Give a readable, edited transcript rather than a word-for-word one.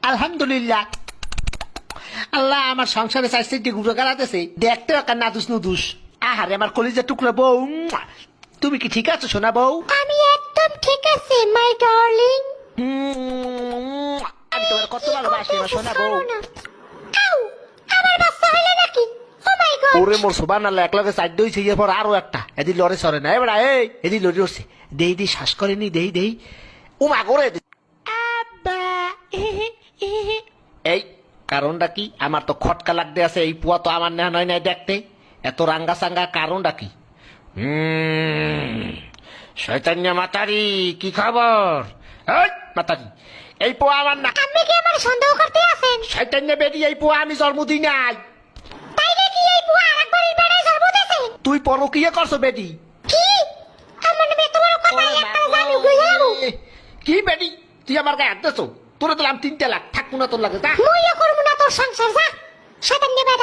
আলহামদুলিল্লাহ। আল্লাহ আমার সংসারে চাইছে গুঁড়ো গালাতেছে, দেখতে একটা নাদুস নুদুস। আহারে আমার কলিজার টুকরা বউ, তুমি কি ঠিক আছো সোনা বউ? আমি একদম ঠিক আছি মাই ডার্লিং। আমি তোমার কত ভালোবাসি আমার সোনা বউ। আউ, আমার বাচ্চা হইলো নাকি? ও মাই গড। ওরে মোর সোবান আল্লাহ, এক লগে চার দইছে, এরপর আরো একটা এদি লড়ে সরে না এবার এদি লড়ে উঠছে, দেই দেই শ্বাস করেনি, দেই দেই ও মা করে আব্বা। এই কারণটা কি? আমার তো খটকা লাগতে আছে, এই পুয়া তো আমার নেওয়া নয় নাই দেখতে, এত রাঙ্গা সাঙ্গা কারণটা কি? শয়তান্য মাতারি, কি খবর? এই মাতারি, এই পোয়া আমার না। আপনি কি আমার সন্দেহ করতে আছেন? শয়তান্য বেদি, এই পোয়া আমি জন্ম দিই নাই। তাই নাকি? এই বুয়া আরেকবারের বেড়ায় জন্ম দিয়েছে? তুই পরকিয়া করছো বেদি? কি? আমার নামে এত বড় কথা, একটা জানি গইয়া যাবো। কি বেডি, তুই আমার গায়ে হাত দিছো? তোরে দিলাম 3 লাখ, থাকবো না তোর লাগে, যা। মুইও করবো না তোর সংসার, যা শয়তান বেটা।